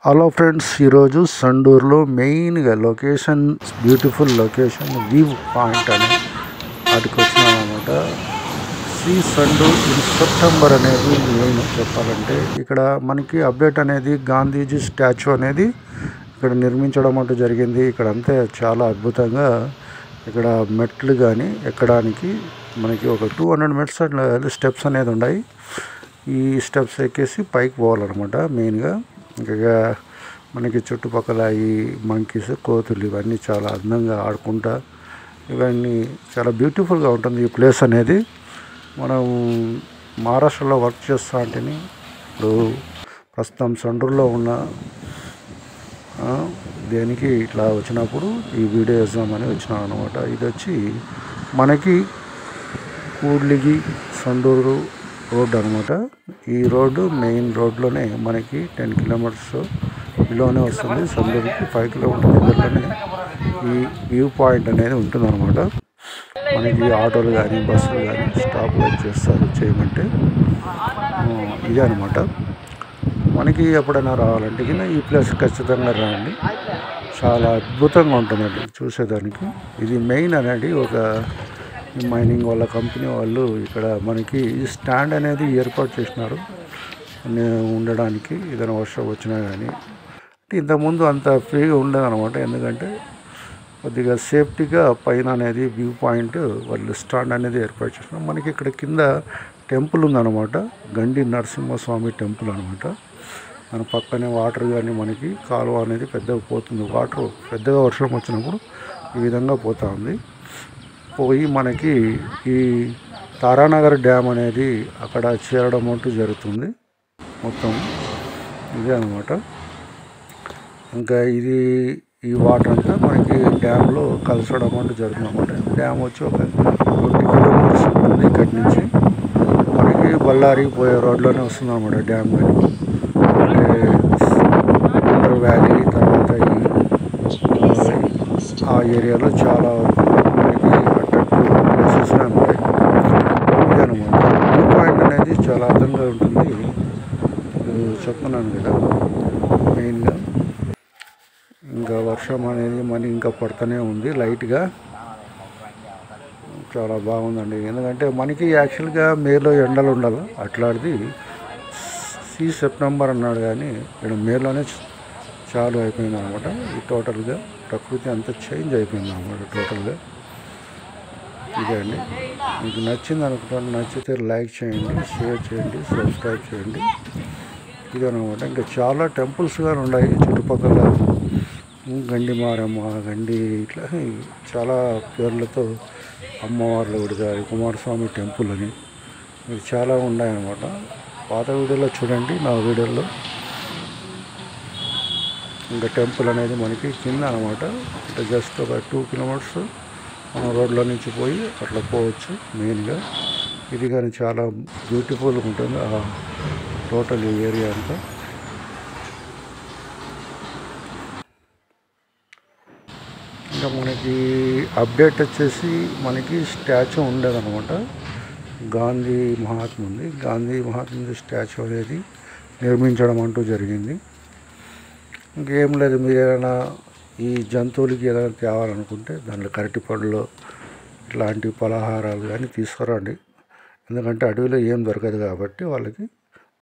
Hello friends, ఈరోజు సండూరులో మెయిన్గా location, beautiful location view point అని వాటికి వచ్చినాం అనమాట. శ్రీ సండూర్ ఇన్ సెప్టెంబర్ అనేది మెయిన్ చెప్పాలంటే. ఇక్కడ మనకి అప్డేట్ అనేది గాంధీజీ స్టాచ్యూ అనేది ఇక్కడ నిర్మించడం అంటూ జరిగింది. ఇక్కడ అంతే చాలా అద్భుతంగా ఇక్కడ మెట్లు కానీ ఎక్కడానికి మనకి ఒక 200 మెట్స్ స్టెప్స్ అనేది ఉన్నాయి. ఈ స్టెప్స్ ఎక్కేసి పైకి పోవాలన్నమాట. మెయిన్గా ఇంకా మనకి చుట్టుపక్కల ఈ మంకీస్, కోతులు ఇవన్నీ చాలా అందంగా ఆడుకుంటా ఇవన్నీ చాలా బ్యూటిఫుల్గా ఉంటుంది ఈ ప్లేస్ అనేది. మనం మహారాష్ట్రలో వర్క్ చేస్తూ ఉంటేనే ఇప్పుడు ప్రస్తుతం సండూరులో ఉన్న దేనికి ఇట్లా వచ్చినప్పుడు ఈ వీడియో వేద్దామని వచ్చినాం అనమాట. ఇది వచ్చి మనకి కూడ్లిగి సండూరు రోడ్డు అనమాట. ఈ రోడ్డు మెయిన్ రోడ్లోనే మనకి 10 కిలోమీటర్స్ బిలోనే వస్తుంది. సండూరుకి 5 కిలోమీటర్స్ దగ్గరలోనే ఈ వ్యూ పాయింట్ అనేది ఉంటుంది అనమాట. మనకి ఆటోలు కానీ బస్సులు కానీ స్టాప్లో చేస్తారు చేయమంటే. ఇదే అనమాట. మనకి ఎప్పుడైనా రావాలంటే కింద ఈ ప్లేస్ ఖచ్చితంగా రండి. చాలా అద్భుతంగా ఉంటుందండి చూసేదానికి. ఇది మెయిన్ అనేది ఒక మైనింగ్ వాళ్ళ కంపెనీ వాళ్ళు ఇక్కడ మనకి స్టాండ్ అనేది ఏర్పాటు చేసినారు ఉండడానికి. ఏదైనా వర్షం వచ్చినా కానీ ఇంతకుముందు అంత ఫ్రీగా ఉండదు అనమాట. ఎందుకంటే కొద్దిగా సేఫ్టీగా పైన అనేది వ్యూ పాయింట్ వాళ్ళు స్టాండ్ అనేది ఏర్పాటు చేసినారు. మనకి ఇక్కడ కింద టెంపుల్ ఉందన్నమాట. గండి నరసింహస్వామి టెంపుల్ అనమాట. మన పక్కనే వాటర్ కానీ మనకి కాలువ అనేది పెద్దగా పోతుంది. వాటర్ పెద్దగా వర్షం వచ్చినప్పుడు ఈ విధంగా పోతూ ఉంది. పోయి మనకి ఈ తారానగర్ డ్యామ్ అనేది అక్కడ చేరడం అంటూ జరుగుతుంది. మొత్తం ఇదే అనమాట. ఇంకా ఇది ఈ వాటర్ అంతా మనకి డ్యామ్లో కలసడం అంటూ జరుగుతుంది అనమాట. డ్యామ్ వచ్చి ఒక 20 కిలోమీటర్స్ ఉంటుంది ఇక్కడి నుంచి. మనకి బళ్ళారికి పోయే రోడ్లోనే వస్తుంది అనమాట డ్యామ్. కానీ అంటే అండర్ వ్యాలీ తర్వాత ఆ ఏరియాలో చాలా మనకి అట్రాక్టివ్ ప్లేసెస్ ఉంటాయి. ఇదనమాట వ్యూ పాయింట్ అనేది చాలా అందంగా ఉంటుంది. చెప్తున్నాను కదా మెయిన్గా. ఇంకా వర్షం అనేది మనకి ఇంకా పడుతూనే ఉంది లైట్గా. చాలా బాగుందండి. ఎందుకంటే మనకి యాక్చువల్గా మేలో ఎండలు ఉండాలి. అట్లాంటిది సెప్టెంబర్ అన్నాడు కానీ ఇక్కడ మేలోనే చాలు అయిపోయింది అనమాట. ఈ టోటల్గా ప్రకృతి అంతా చేంజ్ అయిపోయింది అనమాట టోటల్గా. ఇదే అండి. మీకు నచ్చింది అనుకుంటాను. నచ్చితే లైక్ చేయండి, షేర్ చేయండి, సబ్స్క్రైబ్ చేయండి. ఇదనమాట. ఇంకా చాలా టెంపుల్స్ కానీ ఉన్నాయి చుట్టుపక్కల. గండి మారమ్మ, గండి ఇట్లా చాలా పేర్లతో అమ్మవార్ల గుడి గారి కుమారస్వామి టెంపుల్ అని మీరు చాలా ఉన్నాయన్నమాట. పాత వీడియోలో చూడండి, నా వీడియోలో. ఇంకా టెంపుల్ అనేది మనకి కింద అనమాట. అంటే జస్ట్ ఒక 2 కిలోమీటర్స్ మన రోడ్లో నుంచి పోయి అట్లా పోవచ్చు మెయిన్గా. ఇది కానీ చాలా బ్యూటిఫుల్గా ఉంటుంది ఆ టోటల్ ఏరియా అంతా. ఇంకా మనకి అప్డేట్ వచ్చేసి మనకి స్టాచ్యూ ఉండేదన్నమాట. గాంధీ మహాత్ముంది. గాంధీ మహాత్ముంది స్టాచ్యూ అనేది నిర్మించడం అంటూ జరిగింది. ఇంకేం లేదు. మీరు ఏదైనా ఈ జంతువులకి ఏదైనా తేవాలనుకుంటే దాంట్లో కరటి పండ్లు ఇట్లాంటి పలహారాలు కానీ తీసుకురండి. ఎందుకంటే అడవిలో ఏం దొరకదు కాబట్టి వాళ్ళకి